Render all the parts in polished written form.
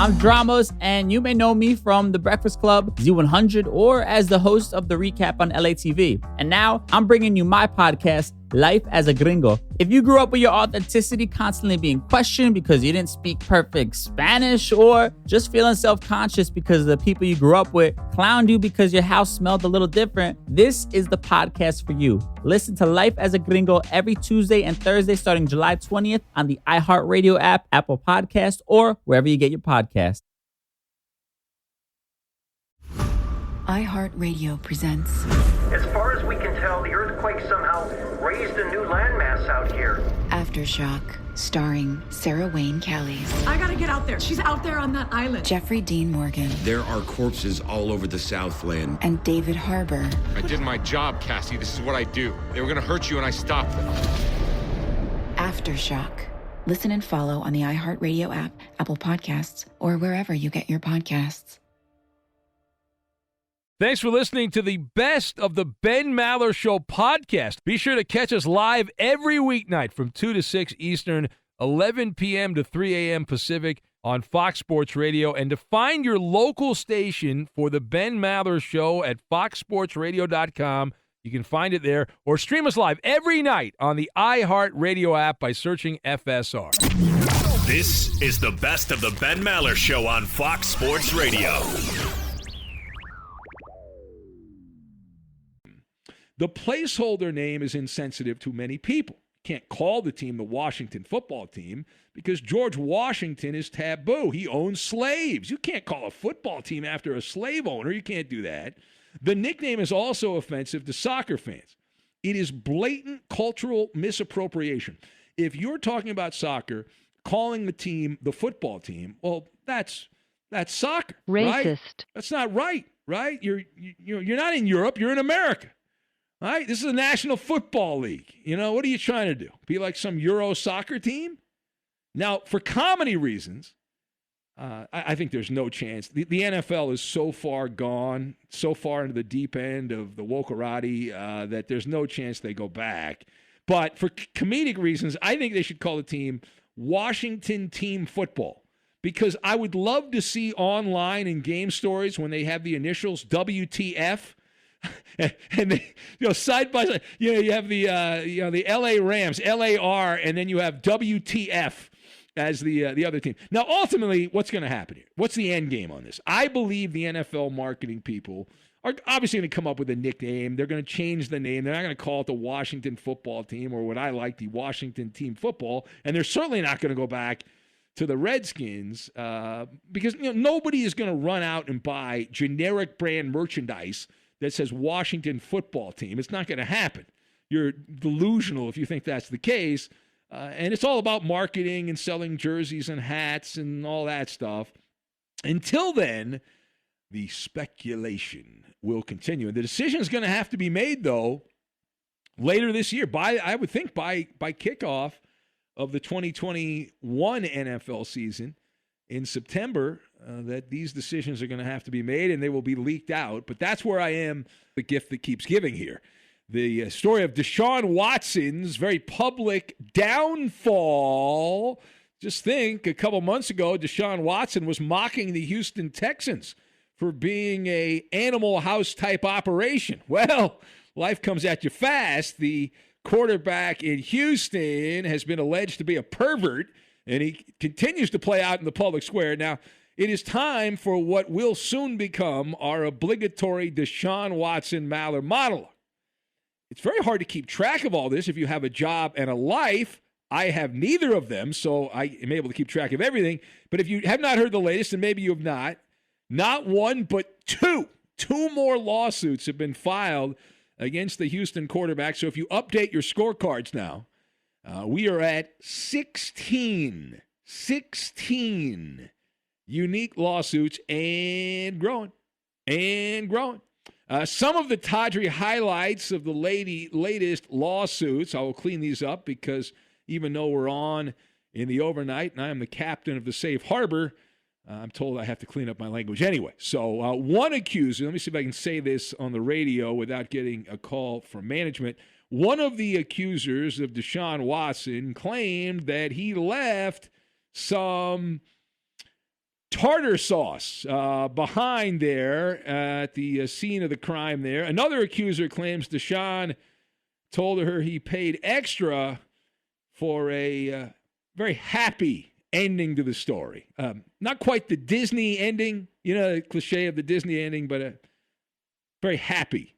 I'm Dramas, and you may know me from The Breakfast Club, Z100, or as the host of the recap on LATV. And now I'm bringing you my podcast, Life as a Gringo. If you grew up with your authenticity constantly being questioned because you didn't speak perfect Spanish, or just feeling self-conscious because the people you grew up with clowned you because your house smelled a little different, this is the podcast for you. Listen to Life as a Gringo every Tuesday and Thursday starting July 20th on the iHeartRadio app, Apple Podcast, or wherever you get your podcasts. iHeartRadio presents. As far as we can tell, the earthquake somehow raised a new landmass out here. Aftershock, starring Sarah Wayne Callies. I gotta get out there. She's out there on that island. Jeffrey Dean Morgan. There are corpses all over the Southland. And David Harbour. I did my job, Cassie. This is what I do. They were gonna hurt you and I stopped them. Aftershock. Listen and follow on the iHeartRadio app, Apple Podcasts, or wherever you get your podcasts. Thanks for listening to the Best of the Ben Maller Show podcast. Be sure to catch us live every weeknight from 2 to 6 Eastern, 11 p.m. to 3 a.m. Pacific on Fox Sports Radio. And to find your local station for the Ben Maller Show at foxsportsradio.com, you can find it there, or stream us live every night on the iHeartRadio app by searching FSR. This is the Best of the Ben Maller Show on Fox Sports Radio. The placeholder name is insensitive to many people. You can't call the team the Washington football team because George Washington is taboo. He owns slaves. You can't call a football team after a slave owner. You can't do that. The nickname is also offensive to soccer fans. It is blatant cultural misappropriation. If you're talking about soccer, calling the team the football team, well, that's soccer. Racist. Right? That's not right, right? You're not in Europe. You're in America. All right, this is a National Football League. You know, what are you trying to do? Be like some Euro soccer team? Now, for comedy reasons, I think there's no chance. The NFL is so far gone, so far into the deep end of the wokerati that there's no chance they go back. But for comedic reasons, I think they should call the team Washington Team Football, because I would love to see online in game stories when they have the initials WTF. And they, side by side, you have the LA Rams, LAR, and then you have WTF as the other team. Now, ultimately, what's going to happen here? What's the end game on this? I believe the NFL marketing people are obviously going to come up with a nickname. They're going to change the name. They're not going to call it the Washington Football Team, or what I like, the Washington Team Football. And they're certainly not going to go back to the Redskins because nobody is going to run out and buy generic brand merchandise that says Washington Football Team. It's not going to happen. You're delusional if you think that's the case. And it's all about marketing and selling jerseys and hats and all that stuff. Until then, the speculation will continue. And the decision is going to have to be made, though, later this year. I would think by kickoff of the 2021 NFL season in September, that these decisions are going to have to be made and they will be leaked out. But that's where I am, the gift that keeps giving here. The story of Deshaun Watson's very public downfall. Just think, a couple months ago, Deshaun Watson was mocking the Houston Texans for being a Animal House type operation. Well, life comes at you fast. The quarterback in Houston has been alleged to be a pervert, and he continues to play out in the public square. Now, it is time for what will soon become our obligatory Deshaun Watson Maller monologue. It's very hard to keep track of all this if you have a job and a life. I have neither of them, so I am able to keep track of everything. But if you have not heard the latest, and maybe you have not one, but two more lawsuits have been filed against the Houston quarterback. So if you update your scorecards now, we are at 16 unique lawsuits and growing. Some of the tawdry highlights of the latest lawsuits, I will clean these up because even though we're on in the overnight and I am the captain of the safe harbor, I'm told I have to clean up my language anyway. So one accuser, let me see if I can say this on the radio without getting a call from management. One of the accusers of Deshaun Watson claimed that he left some tartar sauce behind there at the scene of the crime there. Another accuser claims Deshaun told her he paid extra for a very happy ending to the story. Not quite the Disney ending, the cliche of the Disney ending, but a very happy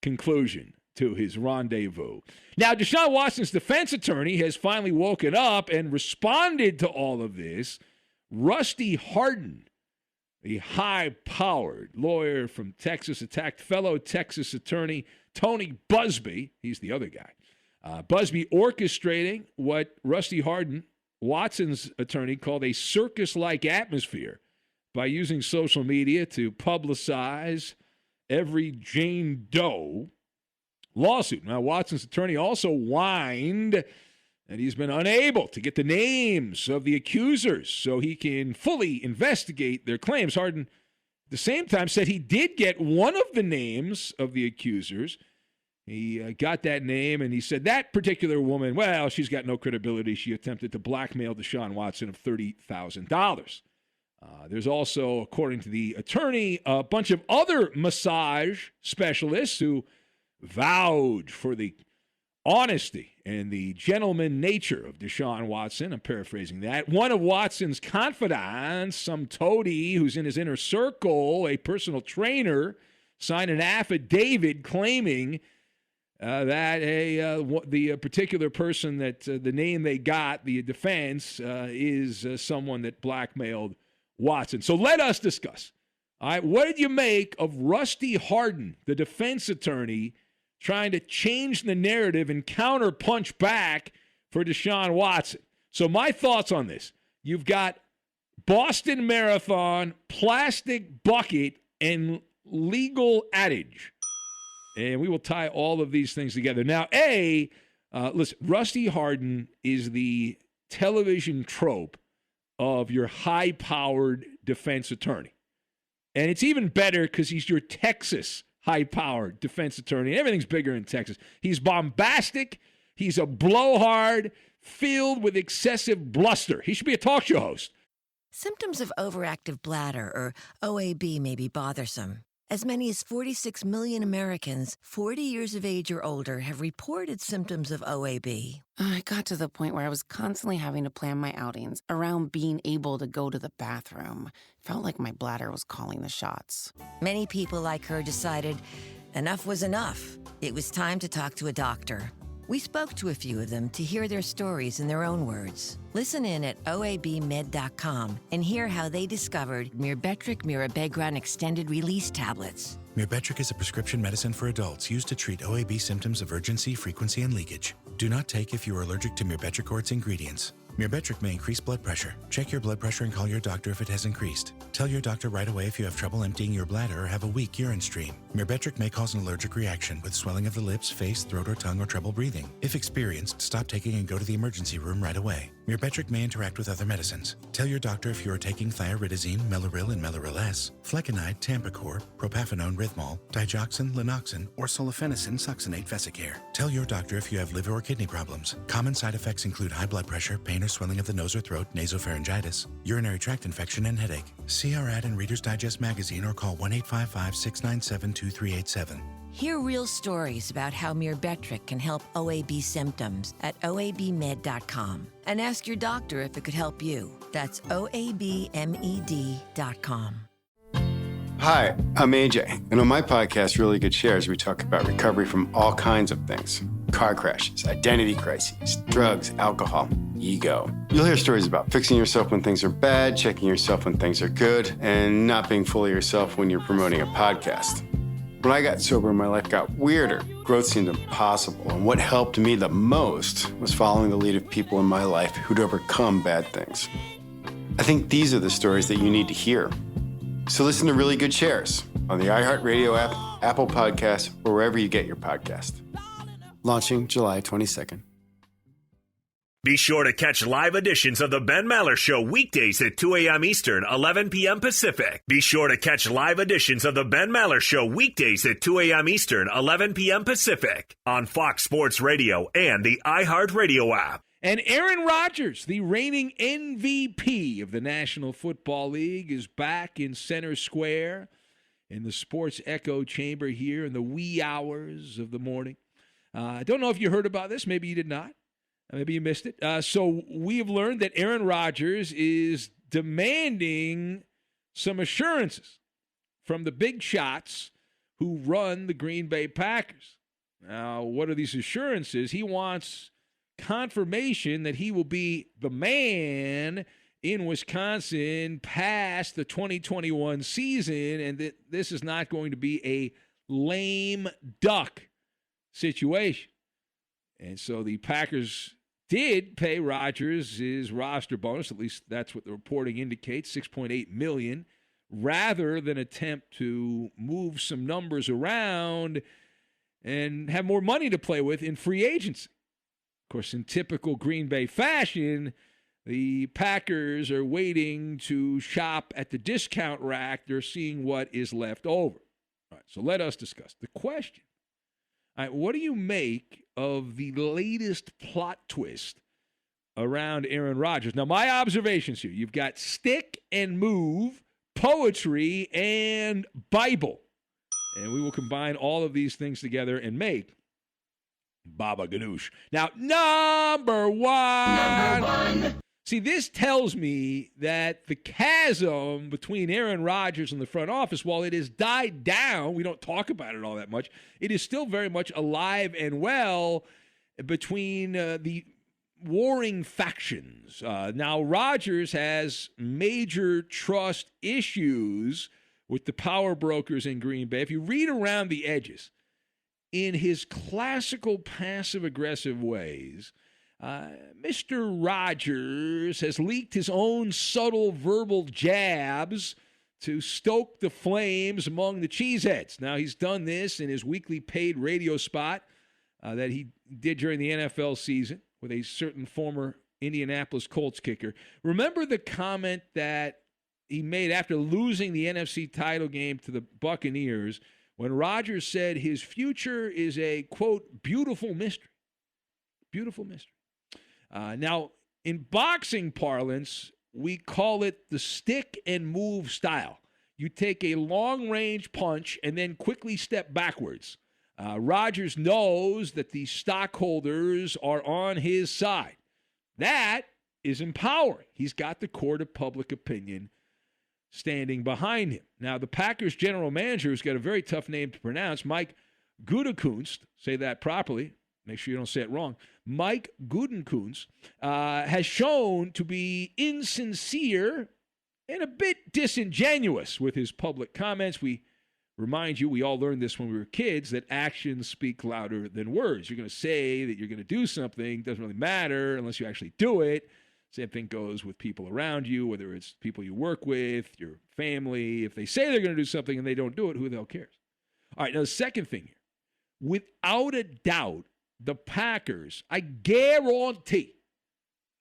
conclusion to his rendezvous. Now, Deshaun Watson's defense attorney has finally woken up and responded to all of this. Rusty Hardin, the high-powered lawyer from Texas, attacked fellow Texas attorney Tony Busby. He's the other guy. Busby orchestrating what Rusty Hardin, Watson's attorney, called a circus-like atmosphere by using social media to publicize every Jane Doe lawsuit. Now, Watson's attorney also whined that he's been unable to get the names of the accusers so he can fully investigate their claims. Hardin, at the same time, said he did get one of the names of the accusers. He got that name, and he said that particular woman, well, she's got no credibility. She attempted to blackmail Deshaun Watson of $30,000. There's also, according to the attorney, a bunch of other massage specialists who vouch for the honesty and the gentleman nature of Deshaun Watson. I'm paraphrasing that. One of Watson's confidants, some toady who's in his inner circle, a personal trainer, signed an affidavit claiming that the particular person that the name they got, the defense, is someone that blackmailed Watson. So let us discuss. All right, what did you make of Rusty Hardin, the defense attorney, trying to change the narrative and counter-punch back for Deshaun Watson? So my thoughts on this. You've got Boston Marathon, plastic bucket, and legal adage. And we will tie all of these things together. Now, listen, Rusty Hardin is the television trope of your high-powered defense attorney. And it's even better because he's your Texas high-powered defense attorney. Everything's bigger in Texas. He's bombastic. He's a blowhard filled with excessive bluster. He should be a talk show host. Symptoms of overactive bladder, or OAB, may be bothersome. As many as 46 million Americans 40 years of age or older have reported symptoms of OAB. I got to the point where I was constantly having to plan my outings around being able to go to the bathroom. Felt like my bladder was calling the shots. Many people like her decided enough was enough. It was time to talk to a doctor. We spoke to a few of them to hear their stories in their own words. Listen in at oabmed.com and hear how they discovered Mirbetriq Mirabegron Extended Release Tablets. Mirbetriq is a prescription medicine for adults used to treat OAB symptoms of urgency, frequency, and leakage. Do not take if you are allergic to Mirbetriq or its ingredients. Mirbetriq may increase blood pressure. Check your blood pressure and call your doctor if it has increased. Tell your doctor right away if you have trouble emptying your bladder or have a weak urine stream. Mirbetriq may cause an allergic reaction with swelling of the lips, face, throat, or tongue, or trouble breathing. If experienced, stop taking and go to the emergency room right away. Mirbetriq may interact with other medicines. Tell your doctor if you are taking thioridazine, Meloril and Meloril-S, flecainide, Tampacor, propafenone, Rithmol, digoxin, Lenoxin, or sulfenacin succinate vesicare. Tell your doctor if you have liver or kidney problems. Common side effects include high blood pressure, pain or swelling of the nose or throat, nasopharyngitis, urinary tract infection, and headache. See our ad in Reader's Digest magazine or call 1-855-697-2387. Hear real stories about how Mirbetriq can help OAB symptoms at oabmed.com. And ask your doctor if it could help you. That's oabmed.com. Hi, I'm AJ, and on my podcast, Really Good Shares, we talk about recovery from all kinds of things. Car crashes, identity crises, drugs, alcohol, ego. You'll hear stories about fixing yourself when things are bad, checking yourself when things are good, and not being fully yourself when you're promoting a podcast. When I got sober, my life got weirder. Growth seemed impossible, and what helped me the most was following the lead of people in my life who'd overcome bad things. I think these are the stories that you need to hear. So listen to Really Good Shares on the iHeartRadio app, Apple Podcasts, or wherever you get your podcast. Launching July 22nd. Be sure to catch live editions of The Ben Maller Show weekdays at 2 a.m. Eastern, 11 p.m. Pacific. Be sure to catch live editions of The Ben Maller Show weekdays at 2 a.m. Eastern, 11 p.m. Pacific on Fox Sports Radio and the iHeartRadio app. And Aaron Rodgers, the reigning MVP of the National Football League, is back in center square in the sports echo chamber here in the wee hours of the morning. I don't know if you heard about this. Maybe you did not. Maybe you missed it. So we have learned that Aaron Rodgers is demanding some assurances from the big shots who run the Green Bay Packers. Now, what are these assurances? He wants confirmation that he will be the man in Wisconsin past the 2021 season, and that this is not going to be a lame duck situation. And so the Packers did pay Rodgers his roster bonus, at least that's what the reporting indicates, $6.8 million, rather than attempt to move some numbers around and have more money to play with in free agency. Of course, in typical Green Bay fashion, the Packers are waiting to shop at the discount rack. They're seeing what is left over. All right, so let us discuss the question. All right, what do you make of the latest plot twist around Aaron Rodgers? Now, my observations here, you've got stick and move, poetry, and Bible. And we will combine all of these things together and make Baba Ganoush. Now, number one. See, this tells me that the chasm between Aaron Rodgers and the front office, while it has died down, we don't talk about it all that much, it is still very much alive and well between the warring factions. Now, Rodgers has major trust issues with the power brokers in Green Bay. If you read around the edges, in his classical passive-aggressive ways, Mr. Rodgers has leaked his own subtle verbal jabs to stoke the flames among the cheeseheads. Now, he's done this in his weekly paid radio spot that he did during the NFL season with a certain former Indianapolis Colts kicker. Remember the comment that he made after losing the NFC title game to the Buccaneers when Rodgers said his future is a, quote, beautiful mystery. Beautiful mystery. Now, in boxing parlance, we call it the stick and move style. You take a long-range punch and then quickly step backwards. Rodgers knows that the stockholders are on his side. That is empowering. He's got the court of public opinion standing behind him. Now, the Packers general manager, who's got a very tough name to pronounce, Mike Gutekunst, say that properly, make sure you don't say it wrong, Mike Gutekunst, has shown to be insincere and a bit disingenuous with his public comments. We remind you, we all learned this when we were kids, that actions speak louder than words. You're going to say that you're going to do something, doesn't really matter unless you actually do it. Same thing goes with people around you, whether it's people you work with, your family. If they say they're going to do something and they don't do it, who the hell cares? All right, now the second thing here. Without a doubt, the Packers, I guarantee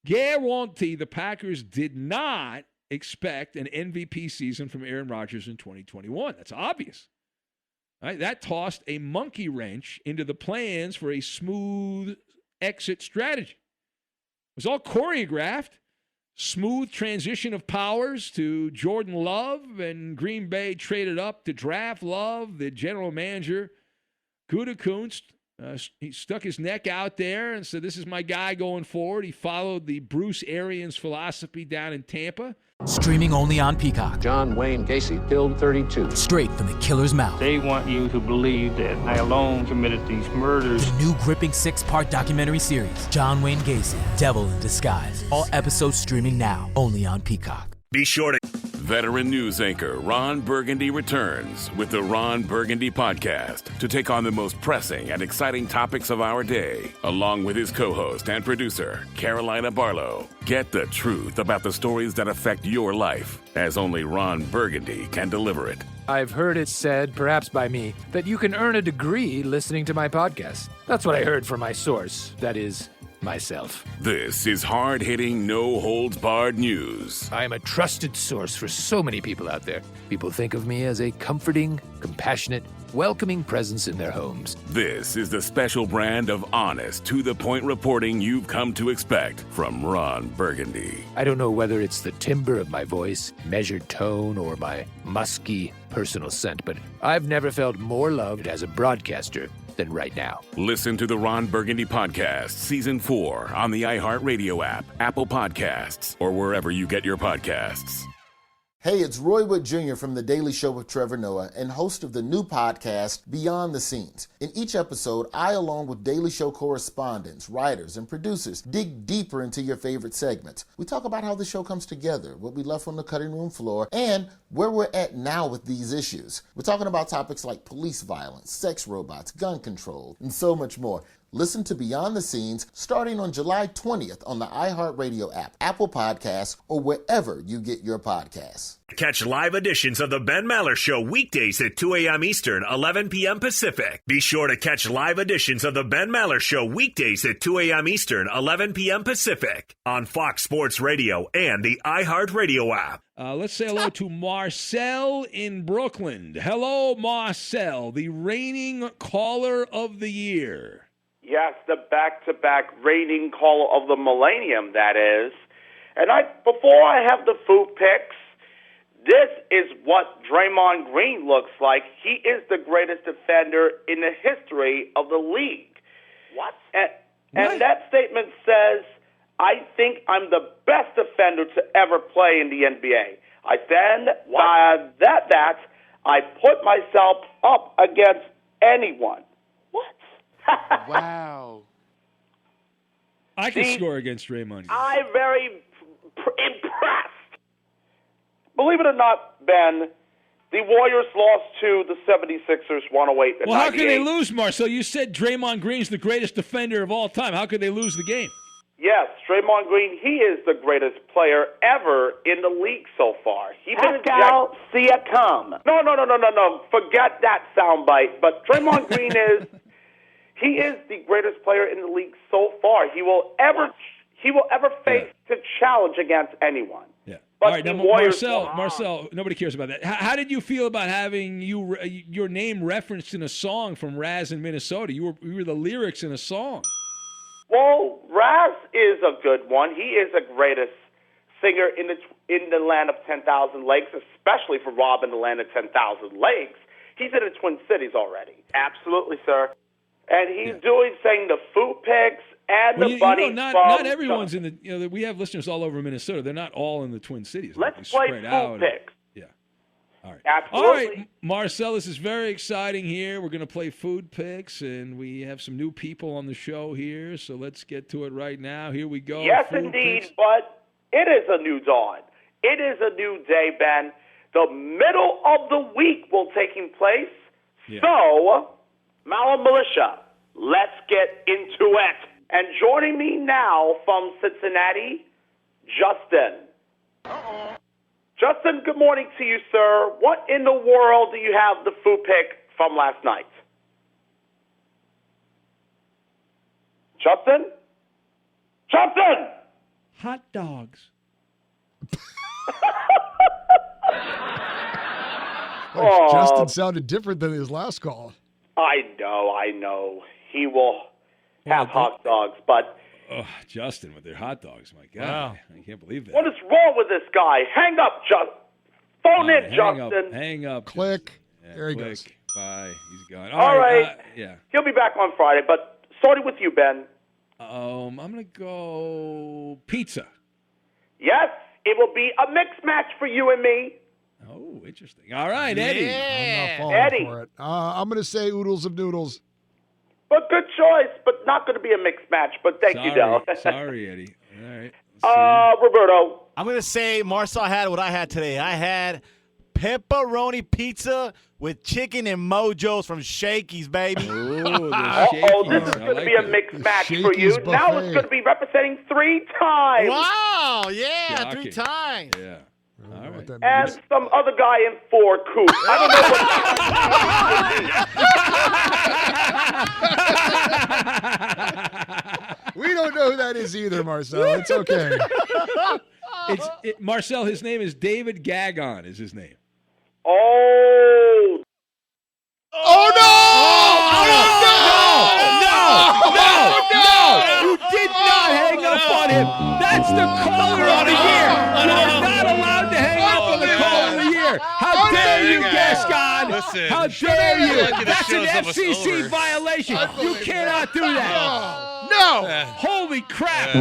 the Packers did not expect an MVP season from Aaron Rodgers in 2021. That's obvious. All right, that tossed a monkey wrench into the plans for a smooth exit strategy. It was all choreographed, smooth transition of powers to Jordan Love, and Green Bay traded up to draft Love. The general manager, Gutekunst, he stuck his neck out there and said, this is my guy going forward. He followed the Bruce Arians philosophy down in Tampa. Streaming only on Peacock. John Wayne Gacy killed 32. Straight from the killer's mouth. They want you to believe that I alone committed these murders. The new gripping 6-part documentary series, John Wayne Gacy, Devil in Disguise. All episodes streaming now, only on Peacock. Be sure to... Veteran news anchor Ron Burgundy returns with the Ron Burgundy Podcast to take on the most pressing and exciting topics of our day, along with his co-host and producer, Carolina Barlow. Get the truth about the stories that affect your life, as only Ron Burgundy can deliver it. I've heard it said, perhaps by me, that you can earn a degree listening to my podcast. That's what I heard from my source, that is, myself. This is hard-hitting, no-holds-barred news. I am a trusted source for so many people out there. People think of me as a comforting, compassionate, welcoming presence in their homes. This is the special brand of honest, to-the-point reporting you've come to expect from Ron Burgundy. I don't know whether it's the timbre of my voice, measured tone, or my musky personal scent, but I've never felt more loved as a broadcaster than right now. Listen to the Ron Burgundy Podcast, Season 4, on the iHeartRadio app, Apple Podcasts, or wherever you get your podcasts. Hey, it's Roy Wood Jr. from The Daily Show with Trevor Noah and host of the new podcast, Beyond the Scenes. In each episode, I, along with Daily Show correspondents, writers, and producers, dig deeper into your favorite segments. We talk about how the show comes together, what we left on the cutting room floor, and where we're at now with these issues. We're talking about topics like police violence, sex robots, gun control, and so much more. Listen to Beyond the Scenes starting on July 20th on the iHeartRadio app, Apple Podcasts, or wherever you get your podcasts. Catch live editions of The Ben Maller Show weekdays at 2 a.m. Eastern, 11 p.m. Pacific. Be sure to catch live editions of The Ben Maller Show weekdays at 2 a.m. Eastern, 11 p.m. Pacific on Fox Sports Radio and the iHeartRadio app. Let's say hello to Marcel in Brooklyn. Hello, Marcel, the reigning caller of the year. Yes, the back-to-back reigning caller of the millennium, that is. And before I have the food picks, this is what Draymond Green looks like. He is the greatest defender in the history of the league. What? And that statement says, I think I'm the best defender to ever play in the NBA. I stand by that I put myself up against anyone. Wow. I can score against Draymond. I'm very impressed. Believe it or not, Ben, the Warriors lost to the 76ers 108 Well, how could they lose, Marcel? You said Draymond Green's the greatest defender of all time. How could they lose the game? Yes, Draymond Green, he is the greatest player ever in the league so far. Pascal Siakam. No. Forget that soundbite. But Draymond Green he is the greatest player in the league so far. He will ever face to challenge against anyone. Yeah. But all right, now, Warriors Marcel, nobody cares about that. How did you feel about having your name referenced in a song from Raz in Minnesota? You were the lyrics in a song. Well, Raz is a good one. He is the greatest singer in the land of 10,000 lakes, especially for Rob in the land of 10,000 lakes. He's in the Twin Cities already. Absolutely, sir. And he's saying the food picks and the bunny. Not everyone's in the. We have listeners all over Minnesota. They're not all in the Twin Cities. Let's play food picks. Yeah. All right. Absolutely. All right, Marcel, this is very exciting here. We're going to play food picks, and we have some new people on the show here. So let's get to it right now. Here we go. Yes, food indeed. Picks. But it is a new dawn. It is a new day, Ben. The middle of the week will taking place. Yeah. So, Maller Militia, let's get into it. And joining me now from Cincinnati, Justin. Justin, good morning to you, sir. What in the world do you have the food pick from last night? Justin? Justin! Hot dogs. Justin sounded different than his last call. I know. He will have hot dogs, but... Oh, Justin with their hot dogs. My God. Wow. I can't believe that. What is wrong with this guy? Hang up, Justin. Phone in, Justin. Hang up. Click. Yeah, there he goes. Bye. He's gone. All right. Yeah. He'll be back on Friday, but starting with you, Ben. I'm going to go pizza. Yes, it will be a mixed match for you and me. Oh, interesting. All right, Eddie. I'm not falling Eddie. for it. I'm going to say oodles of noodles. But good choice, but not going to be a mixed match. But thank you, though. Sorry, Eddie. All right. Roberto. I'm going to say Marcel had what I had today. I had pepperoni pizza with chicken and mojos from Shakey's, baby. Uh-oh, this is going to be a mixed match for you. Buffet. Now it's going to be representing 3 times. Wow, yeah, Shocking. 3 times. Yeah. All right. And some other guy in 4 coops. I don't know what We don't know who that is either, Marcel. It's okay. Marcel, his name is David Gagon is his name. Oh! Oh, no! No! You did not hang up on him. That's the caller of the year. You are not allowed to hang up on the caller of the year. How dare you, Gascon? Listen, How dare you? lucky the That's an show's almost FCC over. violation. You cannot do that. No! Holy crap.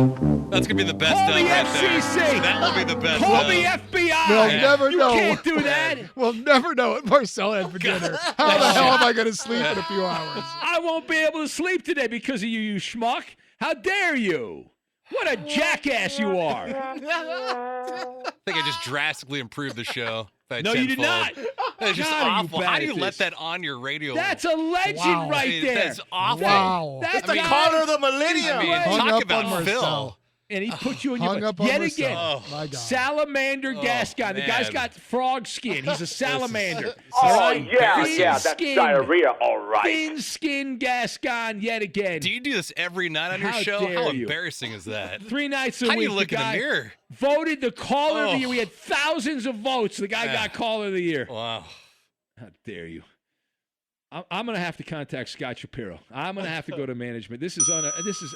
That's going to be the best Call the right FCC. there. That will be the best Call the FBI. We'll never know. You can't do that. We'll never know what Marcel had for dinner. How the hell am I going to sleep in a few hours? I won't be able to sleep today because of you, you schmuck. How dare you? What a jackass you are. I think I just drastically improved the show. No, you did not. That's just God, are you awful. bad How at do you let this? that on your radio? That's a legend right there. That's awful. Wow. That's the caller of the millennium. I mean, Hung talk up about on Phil. Marcel. And he put you in Hung your up on yet Marcel. again. Oh, my God. Salamander Gascon. The guy's man. got frog skin. He's a salamander. Oh, yeah, that's Thin-skinned- diarrhea, all right. Thin-skinned Gascon yet again. Do you do this every night on your How show? dare How you. embarrassing is that? 3 nights a How do week. you look the in the guy mirror? voted the caller of the Oh. year. We had thousands of votes. The guy got caller of the year. Wow. How dare you? I'm going to have to contact Scott Shapiro. I'm going to have to go to management. This is, I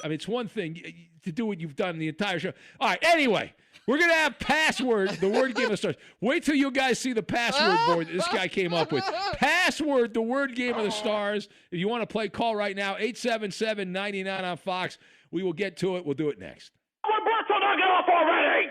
mean, it's one thing to do what you've done the entire show. All right, anyway, we're going to have password, the word game of the stars. Wait till you guys see the password board that this guy came up with. Password, the word game of the stars. If you want to play, call right now, 877-99 on Fox. We will get to it. We'll do it next. Roberto, knock it off already!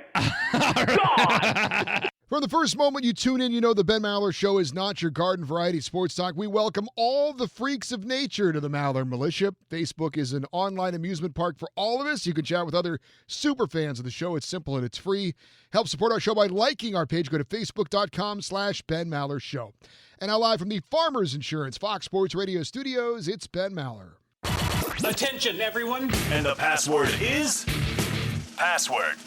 God! From the first moment you tune in, you know the Ben Maller Show is not your garden variety sports talk. We welcome all the freaks of nature to the Maller Militia. Facebook is an online amusement park for all of us. You can chat with other super fans of the show. It's simple and it's free. Help support our show by liking our page. Go to facebook.com/Ben Maller Show. And now live from the Farmers Insurance Fox Sports Radio studios, it's Ben Maller. Attention, everyone. And the password is... Password.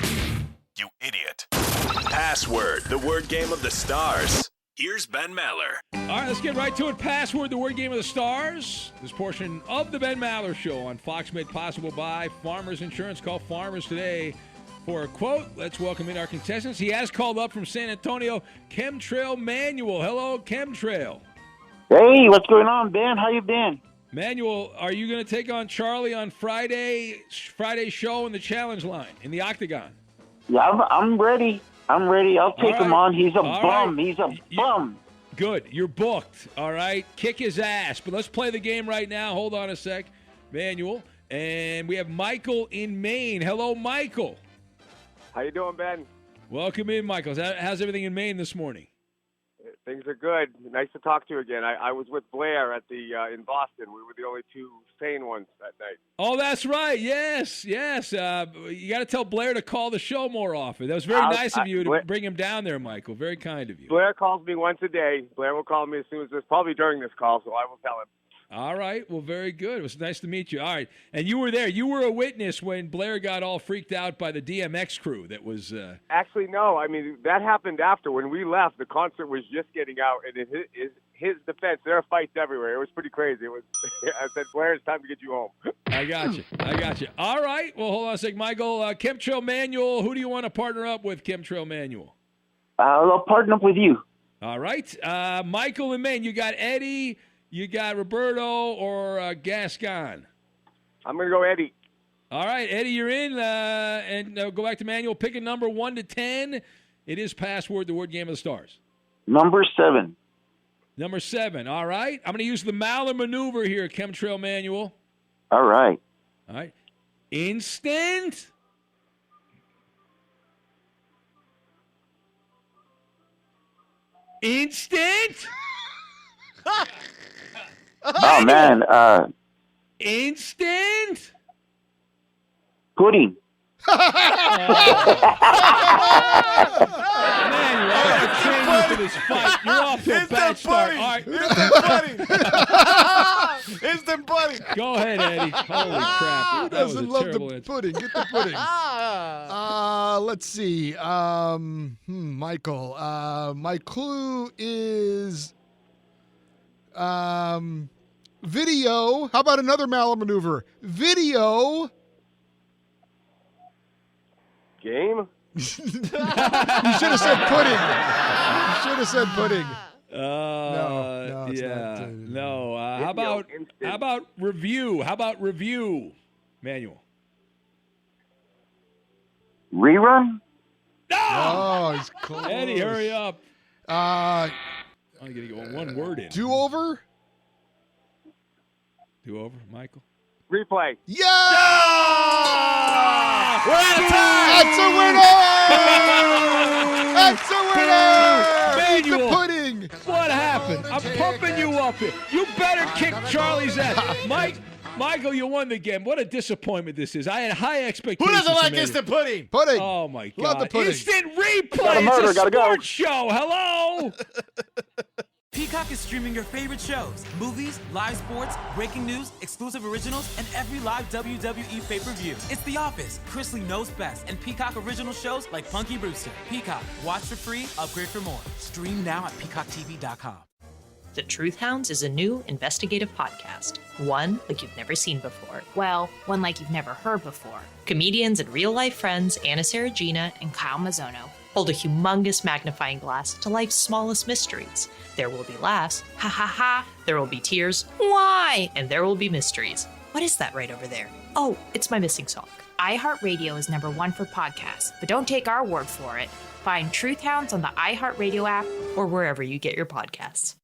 You idiot. Password, the word game of the stars. Here's Ben Maller. All right, let's get right to it. Password, the word game of the stars. This portion of the Ben Maller Show on Fox made possible by Farmers Insurance. Call Farmers today for a quote. Let's welcome in our contestants. He has called up from San Antonio, Chemtrail Manuel. Hello, Chemtrail. Hey, what's going on, Ben? How you been? Manuel, are you going to take on Charlie on Friday's show in the challenge line, in the Octagon? Yeah, I'm ready. I'm ready. I'll take him on. He's a bum. Right. He's a bum. Good. You're booked. All right. Kick his ass. But let's play the game right now. Hold on a sec, Manuel. And we have Michael in Maine. Hello, Michael. How you doing, Ben? Welcome in, Michael. How's everything in Maine this morning? Things are good. Nice to talk to you again. I was with Blair at the in Boston. We were the only two sane ones that night. Oh, that's right. Yes. You got to tell Blair to call the show more often. That was very nice of you to bring him down there, Michael. Very kind of you. Blair calls me once a day. Blair will call me as soon as this, probably during this call, so I will tell him. All right. Well, very good. It was nice to meet you. All right. And you were there. You were a witness when Blair got all freaked out by the DMX crew that was... Actually, no. I mean, that happened after. When we left, the concert was just getting out, and in his defense, there are fights everywhere. It was pretty crazy. It was. I said, Blair, it's time to get you home. I got you. All right. Well, hold on a sec, Michael. Chemtrail Manuel, who do you want to partner up with, Chemtrail Manuel? I'll partner up with you. All right. Michael and Maine, you got Eddie... You got Roberto or Gascon? I'm going to go Eddie. All right, Eddie, you're in. And go back to Manuel. Pick a number 1 to 10. It is password, the word game of the stars. Number 7. Number 7. All right. I'm going to use the Maller maneuver here, Chemtrail Manuel. All right. Instant. Oh, man. Instant. Pudding. Man, you're off the train for this fight. You're off to a bad start. All right. Instant pudding. Go ahead, Eddie. Holy crap. Who doesn't love the pudding? Get the pudding. Let's see. Michael. My clue is video. How about another Maller maneuver? Video Game? You should have said pudding. You should have said pudding. No, it's yeah, not. no. How about review? How about review, Manuel? Rerun? Oh, he's close. Eddie, hurry up. I'm gonna go one word in. Do-over? Do-over, Michael. Replay. Yeah! We're out of time! That's a winner! That's a winner! Eat the Manuel, pudding! what happened? I'm pumping you up here. You better kick Charlie's ass. Michael, you won the game. What a disappointment this is. I had high expectations. Who doesn't like from Eddie. instant pudding? Pudding. Oh, my God. Love the pudding. Instant replay. Gotta murder, it's a gotta go. sports show. Hello? Peacock is streaming your favorite shows, movies, live sports, breaking news, exclusive originals, and every live WWE pay-per-view. It's The Office, Chris Lee Knows Best, and Peacock original shows like Punky Brewster. Peacock, watch for free, upgrade for more. Stream now at peacocktv.com. The Truth Hounds is a new investigative podcast. One like you've never seen before. Well, one like you've never heard before. Comedians and real-life friends Anna Saragina and Kyle Mazzono hold a humongous magnifying glass to life's smallest mysteries. There will be laughs, ha ha ha, there will be tears, why, and there will be mysteries. What is that right over there? Oh, it's my missing sock. iHeartRadio is #1 for podcasts, but don't take our word for it. Find Truth Hounds on the iHeartRadio app Or wherever you get your podcasts.